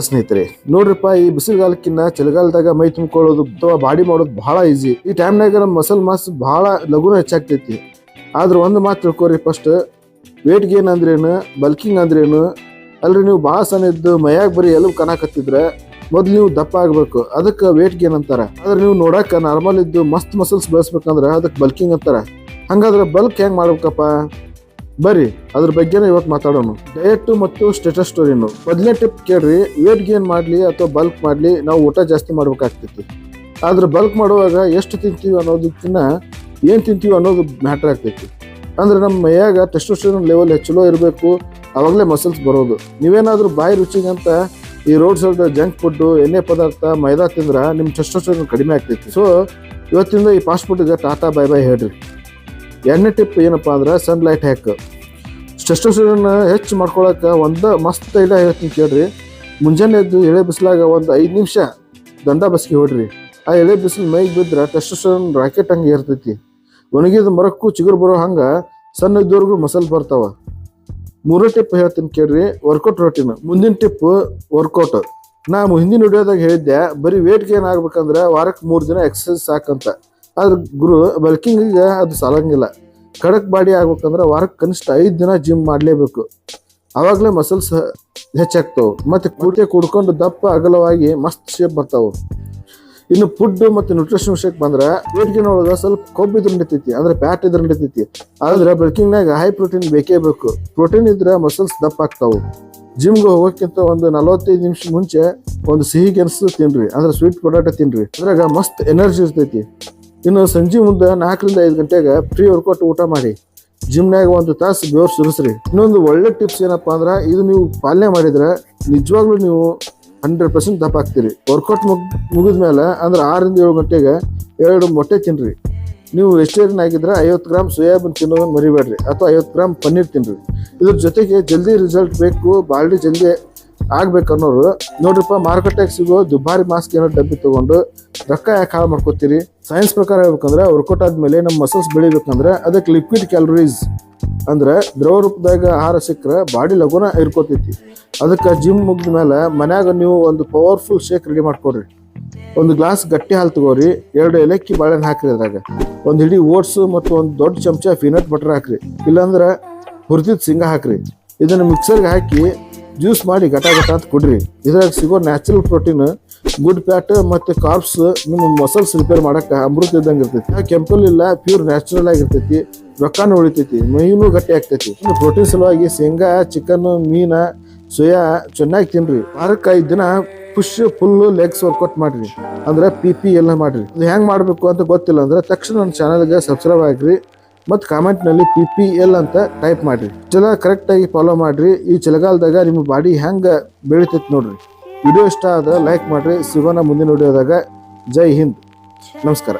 ಸ್ನೇಹಿತರೆ ನೋಡ್ರಿಪ್ಪ, ಈ ಬಿಸಿಲುಗಾಲಕ್ಕಿಂತ ಚಳಿಗಾಲದಾಗ ಮೈ ತುಂಬಿಕೊಳ್ಳೋದು ಅಥವಾ ಬಾಡಿ ಮಾಡೋದು ಬಹಳ ಈಜಿ. ಈ ಟೈಮ್ನಾಗ ನಮ್ಮ ಮಸಲ್ ಮಾಸ್ ಬಹಳ ಲಘುನ ಹೆಚ್ಚಾಗ್ತೈತಿ. ಆದ್ರೆ ಒಂದು ಮಾತು ತಿಳ್ಕೊರಿ, ಫಸ್ಟ್ ವೇಟ್ ಗೇನ್ ಅಂದ್ರೇನು, ಬಲ್ಕಿಂಗ್ ಅಂದ್ರೇನು ಅಲ್ರಿ. ನೀವು ಭಾಳ ಸಣ್ಣ ಇದ್ದು ಮೈಯಾಗ ಬರೀ ಎಲುಬು ಕನಾಕತ್ತಿದ್ರೆ ಮೊದ್ಲು ನೀವು ದಪ್ಪ ಆಗ್ಬೇಕು, ಅದಕ್ಕೆ ವೇಟ್ ಗೇನ್ ಅಂತಾರ. ಆದ್ರೆ ನೀವು ನೋಡಾಕ ನಾರ್ಮಲ್ ಇದ್ದು ಮಸ್ತ್ ಮಸಲ್ಸ್ ಬೆಳೆಸ್ಬೇಕಂದ್ರೆ ಅದಕ್ಕೆ ಬಲ್ಕಿಂಗ್ ಅಂತಾರ. ಹಂಗಾದ್ರೆ ಬಲ್ಕ್ ಹೆಂಗ್ ಮಾಡ್ಬೇಕಪ್ಪ? ಬರ್ರಿ ಅದ್ರ ಬಗ್ಗೆನೇ ಇವತ್ತು ಮಾತಾಡೋಣ. ಡಯಟ್ ಮತ್ತು ಸ್ಟೇಟಸ್ ಸ್ಟೋರಿನು. ಮೊದಲನೇ ಟಿಪ್ ಕೇಳ್ರಿ, ವೇಟ್ ಗೇನ್ ಮಾಡಲಿ ಅಥವಾ ಬಲ್ಕ್ ಮಾಡಲಿ ನಾವು ಊಟ ಜಾಸ್ತಿ ಮಾಡ್ಬೇಕಾಗ್ತೈತಿ. ಆದ್ರೆ ಬಲ್ಕ್ ಮಾಡುವಾಗ ಎಷ್ಟು ತಿಂತೀವಿ ಅನ್ನೋದಕ್ಕಿಂತ ಏನು ತಿಂತೀವಿ ಅನ್ನೋದು ಮ್ಯಾಟ್ರ್ ಆಗ್ತೈತಿ. ಅಂದ್ರೆ ನಮ್ಮ ಮೈಯಾಗ ಟೆಸ್ಟೋಸ್ಟೆರಾನ್ ಲೆವೆಲ್ ಚಲೋ ಇರಬೇಕು, ಅವಾಗಲೇ ಮಸಲ್ಸ್ ಬರೋದು. ನೀವೇನಾದ್ರೂ ಬಾಯಿ ರುಚಿಗಂತ ಈ ರೋಡ್ ಸೈಡ್ ಜಂಕ್ ಫುಡ್ಡು, ಎಣ್ಣೆ ಪದಾರ್ಥ, ಮೈದಾ ತಿಂದ್ರೆ ನಿಮ್ಮ ಟೆಸ್ಟೋಸ್ಟೆರಾನ್ ಕಡಿಮೆ ಆಗ್ತೈತಿ. ಸೊ ಇವತ್ತಿಂದ ಈ ಫಾಸ್ಟ್ ಫುಡ್ಗೆ ಟಾಟಾ ಬೈ ಬೈ ಹೇಳ್ರಿ. ಎರಡನೇ ಟಿಪ್ ಏನಪ್ಪ ಅಂದ್ರೆ ಸನ್ಲೈಟ್ ಹ್ಯಾಕ್. ಟೆಸ್ಟೋಸ್ಟೆರಾನ್ ಹೆಚ್ಚು ಮಾಡ್ಕೊಳಕ್ಕೆ ಒಂದು ಮಸ್ತ್ ಐಡಿಯಾ ಹೇಳ್ತೀನಿ ಕೇಳ್ರಿ. ಮುಂಜಾನೆ ಎದ್ದು ಎಳೆ ಬಿಸಿಲಾಗ ಒಂದು 5 ನಿಮಿಷ ದಂಡ ಬಸ್ಕಿ ಹೊಡ್ರಿ. ಆ ಎಳೆ ಬಿಸಿಲು ಮೈಗೆ ಬಿದ್ದರೆ ಟೆಸ್ಟೋಸ್ಟೆರಾನ್ ರಾಕೆಟ್ ಹಂಗೆ ಇರ್ತೈತಿ. ಒಣಗಿದ ಮರಕ್ಕೂ ಚಿಗುರು ಬರೋ ಹಂಗೆ ಸಣ್ಣ ಇದ್ದವ್ರಿಗೂ ಮಸಲ್ ಬರ್ತಾವ. ಮೂರನೇ ಟಿಪ್ ಹೇಳ್ತೀನಿ ಕೇಳ್ರಿ, ವರ್ಕೌಟ್ ರೂಟೀನ್. ಮುಂದಿನ ಟಿಪ್ ವರ್ಕೌಟ್. ನಾನು ಹಿಂದಿನ ವಿಡಿಯೋದಾಗ ಹೇಳಿದ್ದೆ ಬರೀ ವೇಟ್ ಗೇನ್ ಆಗ್ಬೇಕಂದ್ರೆ ವಾರಕ್ಕೆ 3 ದಿನ ಎಕ್ಸಸೈಸ್ ಸಾಕಂತ. ಆದ್ರೆ ಗುರು ಬಲ್ಕಿಂಗಿಗೆ ಅದು ಸಾಲಂಗಿಲ್ಲ. ಖಡಕ್ ಬಾಡಿ ಆಗ್ಬೇಕಂದ್ರೆ ವಾರಕ್ಕೆ ಕನಿಷ್ಠ 5 ದಿನ ಜಿಮ್ ಮಾಡಲೇಬೇಕು. ಆವಾಗಲೇ ಮಸಲ್ಸ್ ಹೆಚ್ಚಾಗ್ತಾವೆ ಮತ್ತು ಕುಡ್ಕೊಂಡು ದಪ್ಪ ಅಗಲವಾಗಿ ಮಸ್ತ್ ಶೇಪ್ ಬರ್ತಾವೆ. ಇನ್ನು ಫುಡ್ ಮತ್ತು ನ್ಯೂಟ್ರಿಷನ್ ವಿಷಯಕ್ಕೆ ಬಂದ್ರೆ ವೇಟ್ ಗೇನ್ ಒಳಗೆ ಸ್ವಲ್ಪ ಕೊಬ್ಬು ಇದ್ರೆ ನಡೀತೈತಿ, ಅಂದ್ರೆ ಫ್ಯಾಟ್ ಇದ್ರೆ ನಡೀತೈತಿ. ಆದ್ರೆ ಬಲ್ಕಿಂಗ್ನಾಗ ಹೈ ಪ್ರೋಟೀನ್ ಬೇಕೇ ಬೇಕು. ಪ್ರೋಟೀನ್ ಇದ್ರೆ ಮಸಲ್ಸ್ ದಪ್ಪ ಆಗ್ತಾವೆ. ಜಿಮ್ಗೆ ಹೋಗೋಕ್ಕಿಂತ ಒಂದು 45 ನಿಮಿಷ ಮುಂಚೆ ಒಂದು ಸಿಹಿ ಗೆಣಸು ತಿನ್ರಿ, ಅಂದ್ರೆ ಸ್ವೀಟ್ ಪೊಟ್ಯಾಟೊ ತಿನ್ರಿ. ಅದ್ರಾಗ ಮಸ್ತ್ ಎನರ್ಜಿ ಇರ್ತೈತಿ. ಇನ್ನು ಸಂಜೆ ಮುಂದೆ 4 ರಿಂದ 5 ಗಂಟೆಗೆ ಫ್ರೀ ವರ್ಕೌಟ್ ಊಟ ಮಾಡಿ ಜಿಮ್ನಾಗ 1 ತಾಸು ಬೆವರು ಸುರಿಸ್ರಿ. ಇನ್ನೊಂದು ಒಳ್ಳೆ ಟಿಪ್ಸ್ ಏನಪ್ಪ ಅಂದ್ರೆ, ಇದು ನೀವು ಪಾಲನೆ ಮಾಡಿದ್ರೆ ನಿಜವಾಗ್ಲೂ ನೀವು 100% ದಪ್ಪ ಆಗ್ತೀರಿ. ವರ್ಕೌಟ್ ಮುಗಿದ ಮೇಲೆ ಅಂದ್ರೆ 6 ರಿಂದ 7 ಗಂಟೆಗೆ 2 ಮೊಟ್ಟೆ ತಿನ್ರಿ. ನೀವು ವೆಜಿಟೇರಿಯನ್ ಆಗಿದ್ರೆ 50 ಗ್ರಾಮ್ ಸೋಯಾಬೀನ್ ತಿನ್ನೋದನ್ನು ಮರಿಬೇಡ್ರಿ, ಅಥವಾ 50 ಗ್ರಾಮ್ ಪನ್ನೀರ್ ತಿನ್ರಿ. ಇದ್ರ ಜೊತೆಗೆ ಜಲ್ದಿ ರಿಸಲ್ಟ್ ಬೇಕು, ಬಾಡಿ ಜಲ್ದಿ ಆಗ್ಬೇಕನ್ನೋರು ನೋಡ್ರಿಪ್ಪ, ಮಾರುಕಟ್ಟೆಗೆ ಸಿಗೋ ದುಬಾರಿ ಮಾಸ್ಕ್ ಏನೋ ಡಬ್ಬಿ ತಗೊಂಡು ರೊಕ್ಕ ಯಾಕೆ ಹಾಳು ಮಾಡ್ಕೋತೀರಿ? ಸೈನ್ಸ್ ಪ್ರಕಾರ ಹೇಳ್ಬೇಕಂದ್ರೆ ವರ್ಕೌಟ್ ಆದ್ಮೇಲೆ ನಮ್ಮ ಮಸಲ್ಸ್ ಬೆಳಿಬೇಕಂದ್ರೆ ಅದಕ್ಕೆ ಲಿಕ್ವಿಡ್ ಕ್ಯಾಲರೀಸ್ ಅಂದ್ರೆ ದ್ರವ ರೂಪದಾಗ ಆಹಾರ ಸಿಕ್ಕರೆ ಬಾಡಿ ಲಘುನ ಇರ್ಕೋತೈತಿ. ಅದಕ್ಕೆ ಜಿಮ್ ಮುಗಿದ ಮೇಲೆ ಮನ್ಯಾಗ ನೀವು ಒಂದು ಪವರ್ಫುಲ್ ಶೇಕ್ ರೆಡಿ ಮಾಡ್ಕೊಡ್ರಿ. 1 ಗ್ಲಾಸ್ ಗಟ್ಟಿ ಹಾಲು ತಗೋರಿ, 2 ಏಲಕ್ಕಿ ಬಾಳೆಹಣ್ಣು ಹಾಕ್ರಿ, ಅದ್ರಾಗ 1 ಹಿಡಿ ಓಟ್ಸ್ ಮತ್ತು 1 ದೊಡ್ಡ ಚಮಚ ಪೀನಟ್ ಬಟರ್ ಹಾಕ್ರಿ, ಇಲ್ಲಾಂದ್ರೆ ಹುರಿದಿದ್ದ ಶೇಂಗಾ ಹಾಕ್ರಿ. ಇದನ್ನು ಮಿಕ್ಸರ್ಗೆ ಹಾಕಿ ಜ್ಯೂಸ್ ಮಾಡಿ ಗಟ ಅಂತ ಕೊಡ್ರಿ. ಇದ್ರಾಗ ಸಿಗೋ ನ್ಯಾಚುರಲ್ ಪ್ರೋಟೀನ್, ಗುಡ್ ಫ್ಯಾಟ್ ಮತ್ತು ಕಾರ್ಬ್ಸ್ ನಿಮ್ಮ ಮಸಲ್ಸ್ ರಿಪೇರ್ ಮಾಡಕ್ಕೆ ಅಮೃತ ಇದ್ದಂಗೆ ಇರ್ತೈತಿ. ಕೆಂಪಲ್ ಇಲ್ಲ, ಪ್ಯೂರ್ ನ್ಯಾಚುರಲ್ ಆಗಿರ್ತೈತಿ, ರೊಕ್ಕನೂ ಉಳಿತೈತಿ, ಮೈನೂ ಗಟ್ಟಿ ಆಗ್ತೈತಿ. ಇನ್ನು ಪ್ರೋಟೀನ್ ಸಲುವಾಗಿ ಶೇಂಗಾ, ಚಿಕನ್, ಮೀನ, ಸೋಯಾ ಚೆನ್ನಾಗಿ ತಿನ್ರಿ. ವಾರಕ್ಕೆ 5 ದಿನ ಪುಷ್ ಫುಲ್ ಲೆಗ್ಸ್ ವರ್ಕೌಟ್ ಮಾಡ್ರಿ, ಅಂದ್ರೆ PP ಎಲ್ಲ ಮಾಡ್ರಿ. ಇದು ಹೆಂಗ್ ಮಾಡ್ಬೇಕು ಅಂತ ಗೊತ್ತಿಲ್ಲ ಅಂದ್ರೆ ತಕ್ಷಣ ನನ್ನ ಚಾನಲ್ಗೆ ಸಬ್ಸ್ಕ್ರೈಬ್ ಆಗ್ರಿ ಮತ್ತು ಕಾಮೆಂಟ್ನಲ್ಲಿ PPL ಅಂತ ಟೈಪ್ ಮಾಡ್ರಿ. ಕರೆಕ್ಟಾಗಿ ಫಾಲೋ ಮಾಡ್ರಿ. ಈ ಚಳಿಗಾಲದಾಗ ನಿಮ್ಮ ಬಾಡಿ ಹೆಂಗೆ ಬೆಳಿತೈತಿ ನೋಡ್ರಿ. ವಿಡಿಯೋ ಇಷ್ಟ ಆದ್ರೆ ಲೈಕ್ ಮಾಡ್ರಿ. ಸಿಗೋಣ ಮುಂದಿನ ವಿಡಿಯೋದಾಗ. ಜೈ ಹಿಂದ್, ನಮಸ್ಕಾರ.